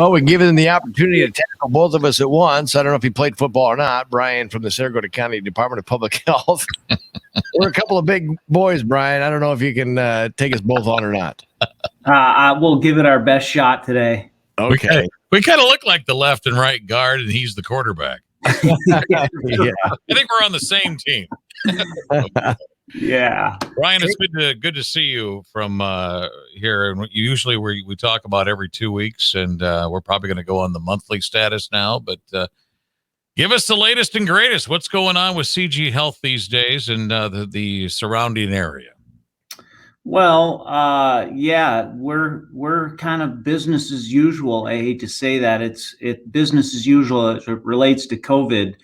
Well, we give him the opportunity to tackle both of us at once. I don't know if he played football or not. Brian from the Sarasota County Department of Public Health. We're a couple of big boys, Brian. I don't know if you can take us both on or not. We'll give it our best shot today. Okay. We kind of look like the left and right guard, and he's the quarterback. Yeah. I think we're on the same team. Yeah. Brian, it's good to see you from here. And usually we talk about every 2 weeks, and we're probably going to go on the monthly status now. But give us the latest and greatest. What's going on with CG Health these days and the surrounding area? Well, yeah, we're kind of business as usual. I hate to say that it's business as usual as it relates to COVID.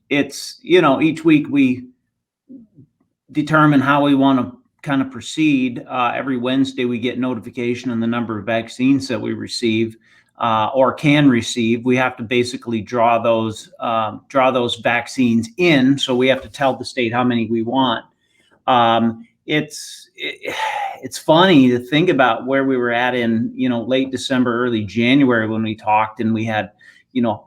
It's, each week we determine how we want to kind of proceed. Every Wednesday we get notification on the number of vaccines that we receive or can receive. We have to basically draw those vaccines in. So we have to tell the state how many we want. It's funny to think about where we were at in, late December, early January when we talked, and we had,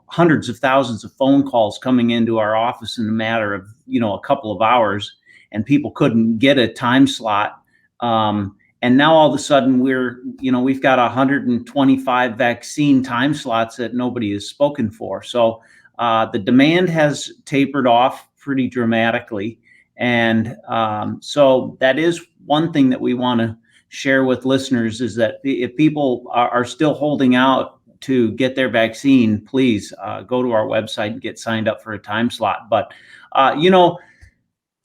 hundreds of thousands of phone calls coming into our office in a matter of, a couple of hours, and people couldn't get a time slot. And now all of a sudden we've got 125 vaccine time slots that nobody has spoken for. So the demand has tapered off pretty dramatically. And so that is one thing that we want to share with listeners, is that if people are still holding out to get their vaccine, please go to our website and get signed up for a time slot. But,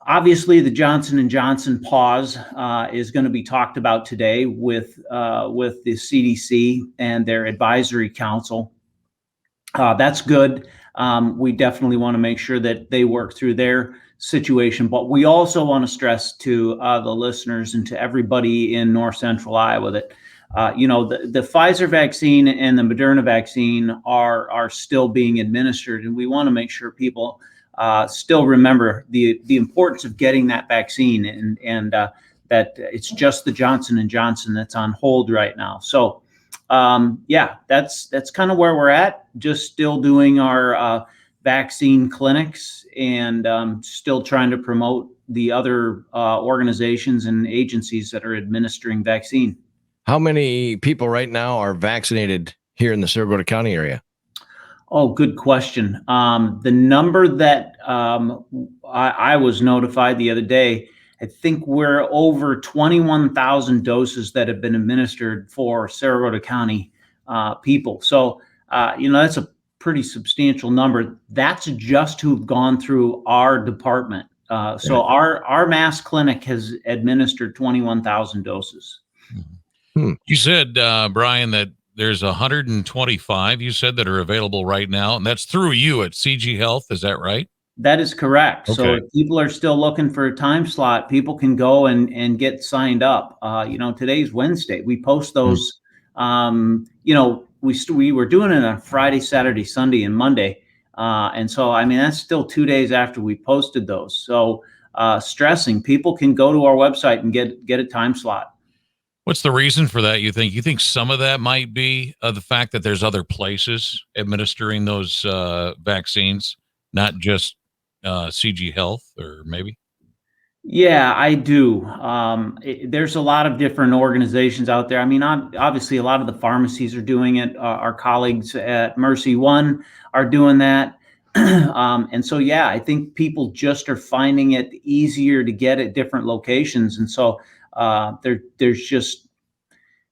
obviously the Johnson & Johnson pause is going to be talked about today with the CDC and their advisory council. That's good. We definitely want to make sure that they work through their situation, but we also want to stress to the listeners and to everybody in North Central Iowa that the Pfizer vaccine and the Moderna vaccine are still being administered, and we want to make sure people still remember the importance of getting that vaccine, and that it's just the Johnson & Johnson that's on hold right now. So that's kind of where we're at. Just still doing our vaccine clinics and still trying to promote the other organizations and agencies that are administering vaccine. How many people right now are vaccinated here in the Sarasota County area? Oh, good question. The number that I was notified the other day, I think we're over 21,000 doses that have been administered for Sarasota County people. So, that's a pretty substantial number. That's just who've gone through our department. So our mass clinic has administered 21,000 doses. You said, Brian, that there's 125 you said that are available right now, and that's through you at CG Health. Is that right? That is correct. Okay. So if people are still looking for a time slot, people can go and get signed up. Today's Wednesday. We post those. We were doing it on Friday, Saturday, Sunday, and Monday. And so, that's still 2 days after we posted those. So stressing, people can go to our website and get a time slot. What's the reason for that, you think? You think some of that might be the fact that there's other places administering those vaccines, not just CG Health, or maybe? Yeah, I do. There's a lot of different organizations out there. Obviously, a lot of the pharmacies are doing it. Our colleagues at Mercy One are doing that. And so, yeah, I think people just are finding it easier to get at different locations. And so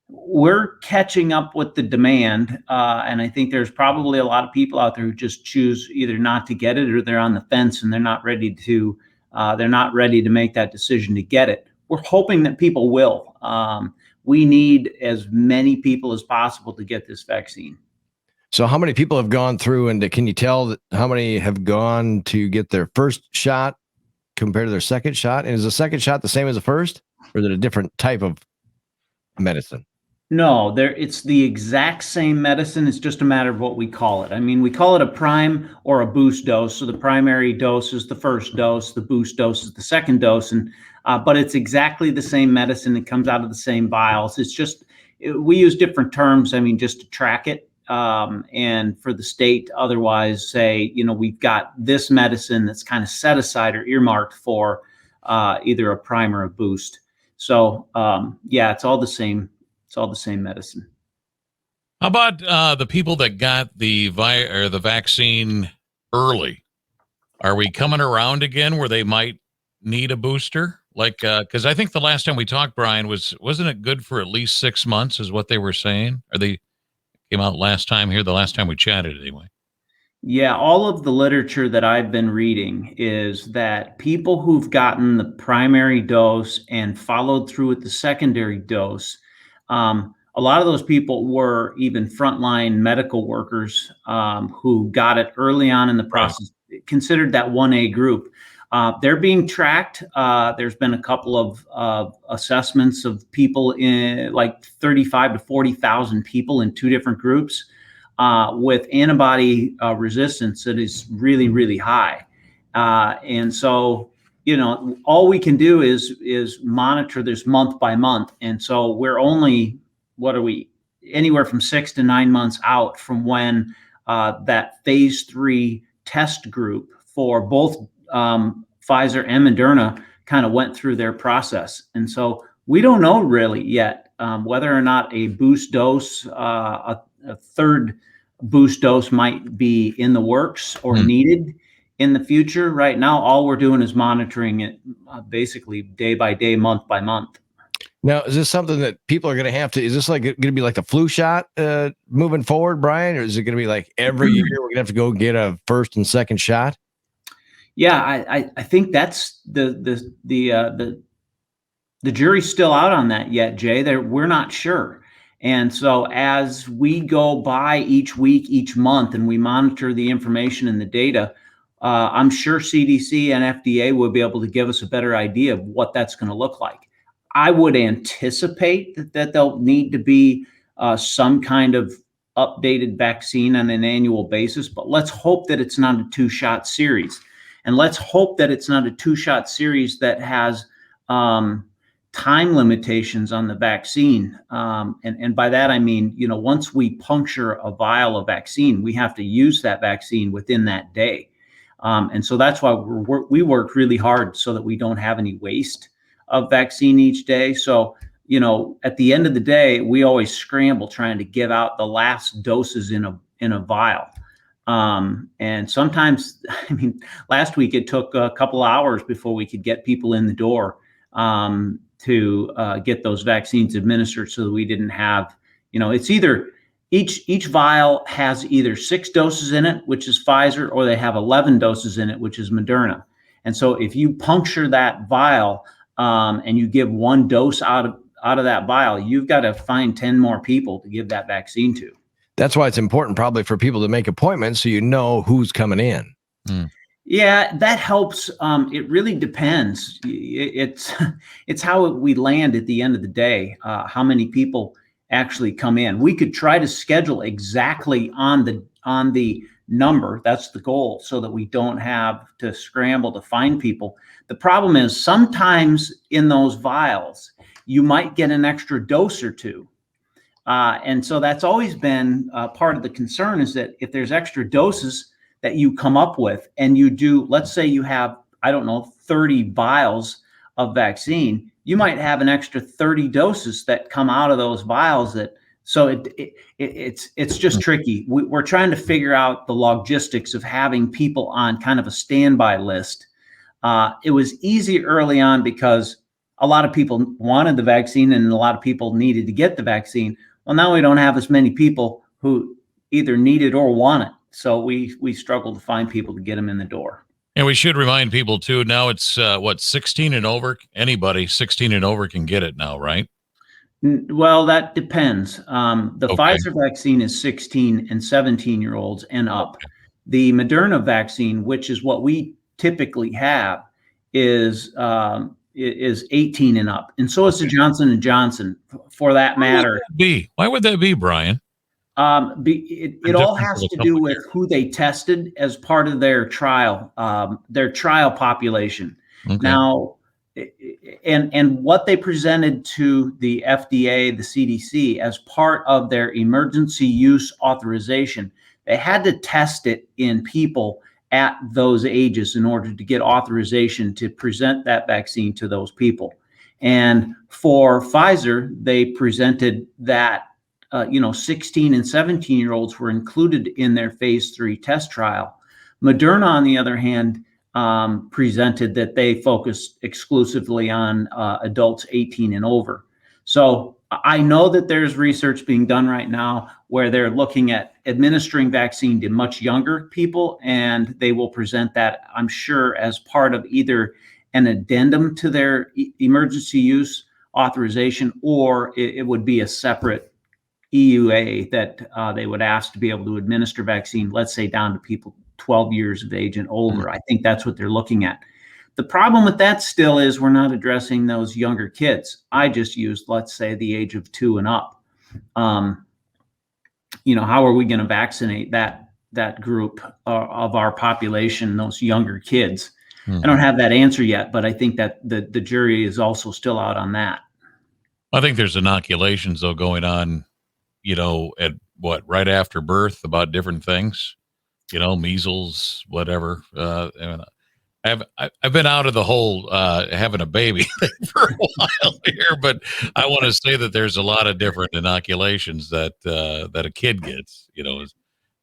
we're catching up with the demand. And I think there's probably a lot of people out there who just choose either not to get it, or they're on the fence and they're not ready to make that decision to get it. We're hoping that people will. We need as many people as possible to get this vaccine. So how many people have gone through, and can you tell how many have gone to get their first shot compared to their second shot? And is the second shot the same as the first, or is it a different type of medicine? No, it's the exact same medicine. It's just a matter of what we call it. We call it a prime or a boost dose. So the primary dose is the first dose, the boost dose is the second dose, but it's exactly the same medicine. It comes out of the same vials. It's just we use different terms, I mean, just to track it. And for the state to otherwise say, we've got this medicine that's kind of set aside or earmarked for either a prime or a boost. So yeah, it's all the same. It's all the same medicine. How about the people that got the vaccine early? Are we coming around again where they might need a booster? Like, because I think the last time we talked, Brian, wasn't it good for at least 6 months, is what they were saying? Or they came out last time here, the last time we chatted anyway. Yeah, all of the literature that I've been reading is that people who've gotten the primary dose and followed through with the secondary dose, a lot of those people were even frontline medical workers who got it early on in the process, considered that 1A group. They're being tracked. There's been a couple of assessments of people in like 35 to 40,000 people in 2 different groups with antibody resistance that is really, really high. And so, all we can do is monitor this month by month. And so we're only, anywhere from 6 to 9 months out from when that phase 3 test group for both Pfizer and Moderna kind of went through their process. And so we don't know really yet whether or not a boost dose, a third boost dose might be in the works or needed in the future. Right now, all we're doing is monitoring it basically day by day, month by month. Now, is this something that people are going to have to, is this like going to be like the flu shot moving forward, Brian? Or is it going to be like every year we're going to have to go get a first and second shot? Yeah, I think that's the jury's still out on that yet, Jay. We're not sure. And so as we go by each week, each month, and we monitor the information and the data, I'm sure CDC and FDA will be able to give us a better idea of what that's going to look like. I would anticipate that there'll need to be some kind of updated vaccine on an annual basis, but let's hope that it's not a 2-shot series. And let's hope that it's not a 2-shot series that has time limitations on the vaccine. And by that, I mean, once we puncture a vial of vaccine, we have to use that vaccine within that day. And so that's why we work really hard so that we don't have any waste of vaccine each day. So, at the end of the day, we always scramble trying to give out the last doses in a vial. And sometimes, I mean, last week it took a couple hours before we could get people in the door to get those vaccines administered, so that we didn't have, it's either each vial has either 6 doses in it, which is Pfizer, or they have 11 doses in it, which is Moderna. And so if you puncture that vial and you give 1 dose out of that vial, you've got to find 10 more people to give that vaccine to. That's why it's important probably for people to make appointments so you know who's coming in. Yeah, that helps. It really depends. It's how we land at the end of the day, how many people actually come in. We could try to schedule exactly on the number. That's the goal, so that we don't have to scramble to find people. The problem is sometimes in those vials, you might get an extra dose or 2. And so that's always been part of the concern, is that if there's extra doses that you come up with and you do, let's say you have, 30 vials of vaccine, you might have an extra 30 doses that come out of those vials. So it's just tricky. We're trying to figure out the logistics of having people on kind of a standby list. It was easy early on because a lot of people wanted the vaccine and a lot of people needed to get the vaccine. Well, now we don't have as many people who either need it or want it. So we struggle to find people to get them in the door. And we should remind people too, now it's 16 and over. Anybody 16 and over can get it now, right? Well, that depends. The Pfizer vaccine is 16 and 17-year-olds and up. Okay. The Moderna vaccine, which is what we typically have, is 18 and up. And so is the Johnson & Johnson, for that matter. Why would that be, Brian? It all has to do with who they tested as part of their trial population. Okay. Now, and what they presented to the FDA, the CDC, as part of their emergency use authorization, they had to test it in people at those ages in order to get authorization to present that vaccine to those people. And for Pfizer, they presented that 16 and 17-year-olds were included in their phase 3 test trial. Moderna, on the other hand, presented that they focused exclusively on adults 18 and over. So I know that there's research being done right now where they're looking at administering vaccine to much younger people, and they will present that, I'm sure, as part of either an addendum to their emergency use authorization, or it would be a separate EUA that they would ask to be able to administer vaccine, let's say down to people 12 years of age and over. I think that's what they're looking at. The problem with that still is we're not addressing those younger kids. I just used, let's say, the age of 2 and up. How are we going to vaccinate that group of our population, those younger kids? I don't have that answer yet, but I think that the jury is also still out on that. I think there's inoculations though going on, at right after birth about different things, measles, whatever. I've been out of the whole having a baby thing for a while here, but I want to say that there's a lot of different inoculations that a kid gets,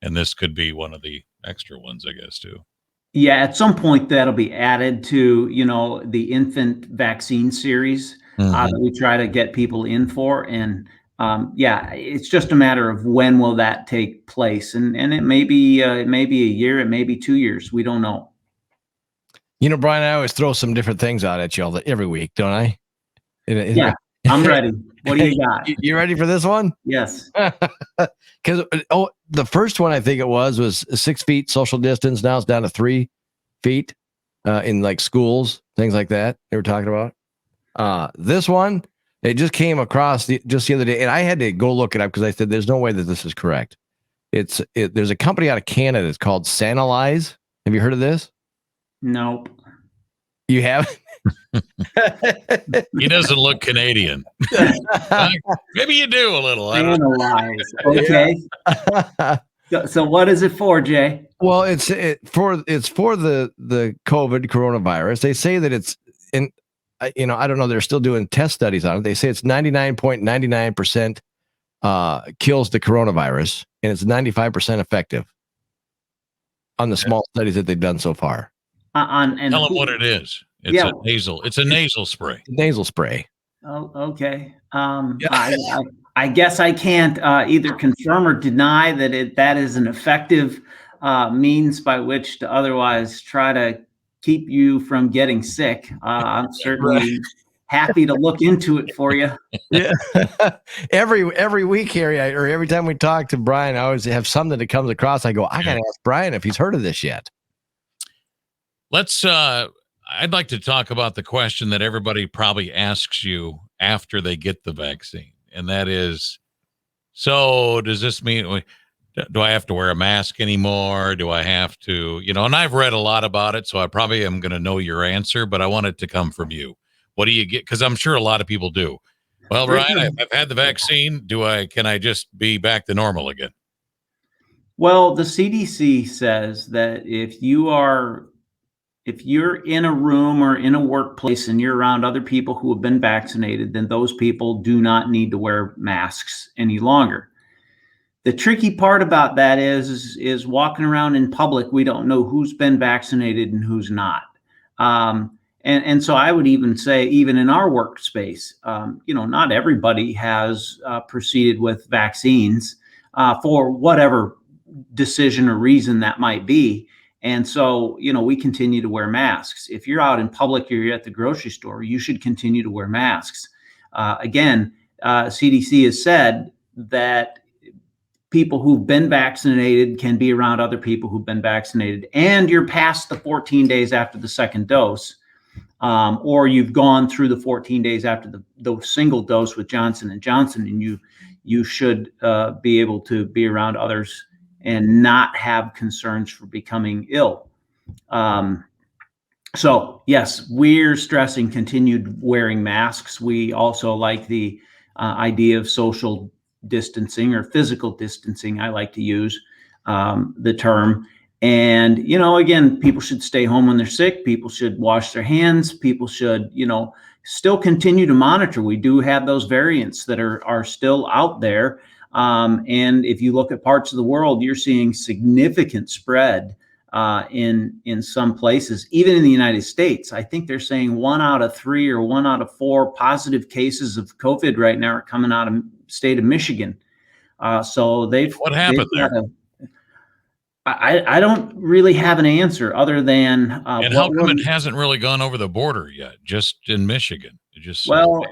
and this could be one of the extra ones, I guess, too. Yeah, at some point that'll be added to, the infant vaccine series that we try to get people in for. And it's just a matter of when will that take place. And it may be a year, it may be 2 years. We don't know. Brian, I always throw some different things out at y'all every week, don't I? Yeah, I'm ready. What do you got? You ready for this one? Yes. Because the first one I think it was 6 feet social distance. Now it's down to 3 feet in like schools, things like that. They were talking about. This one, it just came across just the other day, and I had to go look it up because I said there's no way that this is correct. There's a company out of Canada. It's called Sanalyze. Have you heard of this? Nope. You haven't? He doesn't look Canadian. Maybe you do a little. Analyze. Okay. So what is it for, Jay? Well, it's for the COVID coronavirus. They say that it's I don't know. They're still doing test studies on it. They say it's 99.99% kills the coronavirus, and it's 95% effective on the small studies that they've done so far. Tell them what it is. It's a nasal spray. Nasal spray. Oh, okay. I guess I can't either confirm or deny that is an effective means by which to otherwise try to keep you from getting sick. I'm certainly happy to look into it for you. Yeah. every week here, or every time we talk to Brian, I always have something that comes across. I go, I gotta ask Brian if he's heard of this yet. I'd like to talk about the question that everybody probably asks you after they get the vaccine. And that is, so does this mean, do I have to wear a mask anymore? Do I have to, and I've read a lot about it, so I probably am going to know your answer, but I want it to come from you. What do you get? Because I'm sure a lot of people do. Well, Brian, I've had the vaccine. Can I just be back to normal again? Well, the CDC says that if you're in a room or in a workplace and you're around other people who have been vaccinated, then those people do not need to wear masks any longer. The tricky part about that is walking around in public, we don't know who's been vaccinated and who's not. And so I would even say, even in our workspace, not everybody has proceeded with vaccines for whatever decision or reason that might be. And so, we continue to wear masks. If you're out in public or you're at the grocery store, you should continue to wear masks. Again, CDC has said that people who've been vaccinated can be around other people who've been vaccinated, and you're past the 14 days after the second dose, or you've gone through the 14 days after the single dose with Johnson & Johnson, and you should be able to be around others and not have concerns for becoming ill. So yes, we're stressing continued wearing masks. We also like the idea of social distancing or physical distancing. I like to use the term. And again, people should stay home when they're sick. People should wash their hands. People should, still continue to monitor. We do have those variants that are still out there. And if you look at parts of the world, you're seeing significant spread in some places, even in the United States. I think they're saying 1 out of 3 or 1 out of 4 positive cases of COVID right now are coming out of state of Michigan. So What happened there? I don't really have an answer other than And how come it hasn't really gone over the border yet? Just in Michigan, it just well,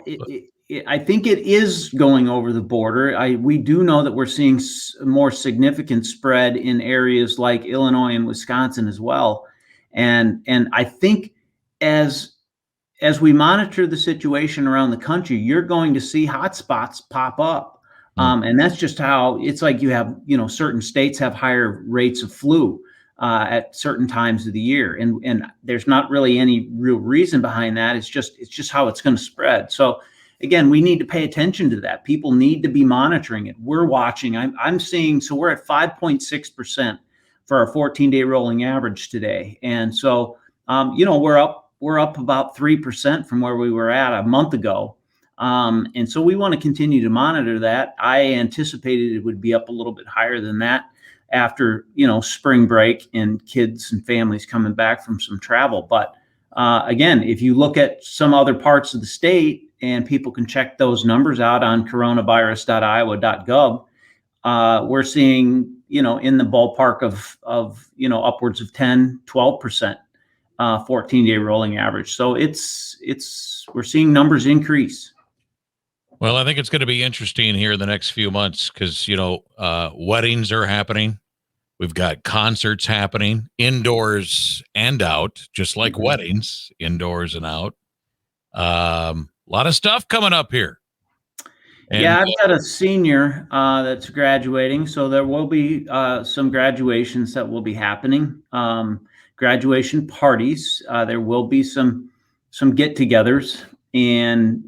I think it is going over the border. We do know that we're seeing more significant spread in areas like Illinois and Wisconsin as well, and I think as we monitor the situation around the country, you're going to see hotspots pop up. And that's just how it's like. You have, certain states have higher rates of flu at certain times of the year, and there's not really any real reason behind that. It's just how it's going to spread. So again, we need to pay attention to that. People need to be monitoring it. We're watching. I'm seeing. So we're at 5.6% for our 14-day rolling average today, and so we're up about 3% from where we were at a month ago. And so we want to continue to monitor that. I anticipated it would be up a little bit higher than that after, spring break and kids and families coming back from some travel. But again, if you look at some other parts of the state, and people can check those numbers out on coronavirus.iowa.gov, we're seeing, in the ballpark of upwards of 10-12%. 14-day rolling average. So we're seeing numbers increase. Well, I think it's going to be interesting here in the next few months because, weddings are happening. We've got concerts happening indoors and out, just like weddings, indoors and out. A lot of stuff coming up here. And, I've got a senior that's graduating, so there will be some graduations that will be happening. Graduation parties. There will be some get-togethers, and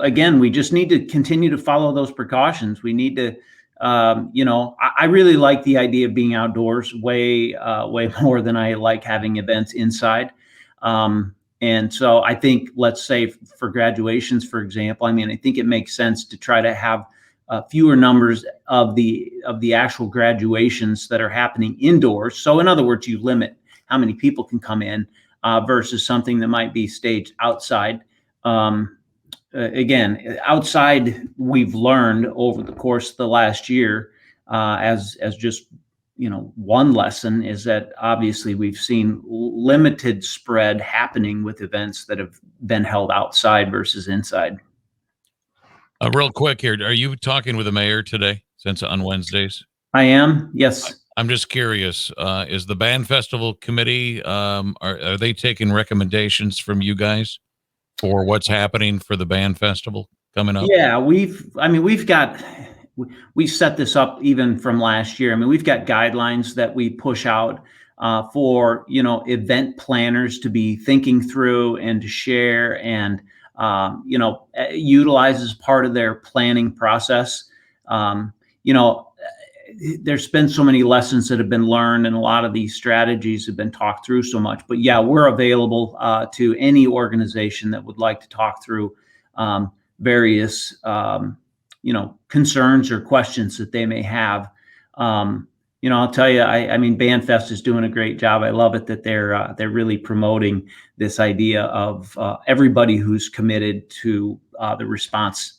again, we just need to continue to follow those precautions. We need to, I really like the idea of being outdoors way more than I like having events inside. And so I think, let's say for graduations, for example, I think it makes sense to try to have fewer numbers of the actual graduations that are happening indoors. So in other words, you limit how many people can come in versus something that might be staged outside. Again, outside, we've learned over the course of the last year, as just one lesson, is that obviously we've seen limited spread happening with events that have been held outside versus inside. Real quick here, are you talking with the mayor today, since on Wednesdays? I am, yes. I'm just curious, is the band festival committee, are they taking recommendations from you guys for what's happening for the band festival coming up? Yeah, we've set this up even from last year. We've got guidelines that we push out for event planners to be thinking through and to share and utilize as part of their planning process. There's been so many lessons that have been learned, and a lot of these strategies have been talked through so much. But yeah, we're available to any organization that would like to talk through various concerns or questions that they may have. I'll tell you, BandFest is doing a great job. I love it that they're really promoting this idea of everybody who's committed to the response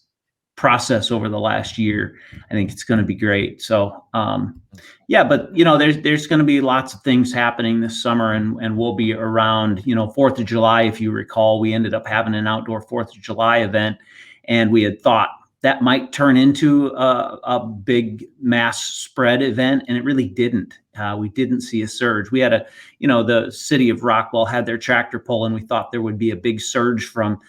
process over the last year. I think it's going to be great. So, but there's going to be lots of things happening this summer, and we'll be around. 4th of July, if you recall, we ended up having an outdoor 4th of July event, and we had thought that might turn into a big mass spread event, and it really didn't. We didn't see a surge. We had the city of Rockwell had their tractor pull, and we thought there would be a big surge from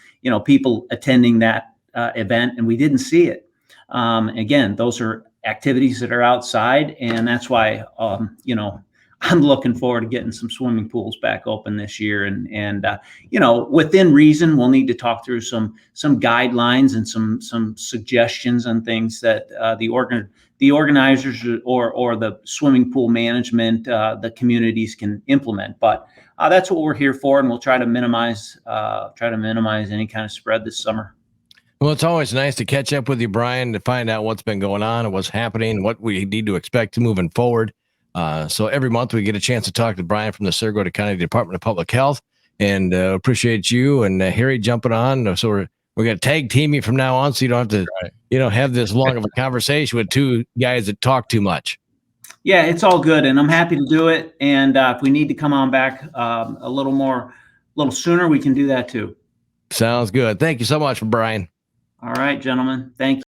people attending that event, and we didn't see it. Again, those are activities that are outside, and that's why I'm looking forward to getting some swimming pools back open this year, and you know, within reason, we'll need to talk through some guidelines and some suggestions on things that the organizers or the swimming pool management, the communities can implement. But that's what we're here for, and we'll try to minimize any kind of spread this summer. Well, it's always nice to catch up with you, Brian, to find out what's been going on and what's happening, what we need to expect moving forward. So every month we get a chance to talk to Brian from the Sarasota County Department of Public Health, and appreciate you and Harry jumping on. So we're going to tag team you from now on, so you don't have to, have this long of a conversation with two guys that talk too much. Yeah, it's all good, and I'm happy to do it. And if we need to come on back a little sooner, we can do that too. Sounds good. Thank you so much, Brian. All right, gentlemen. Thank you.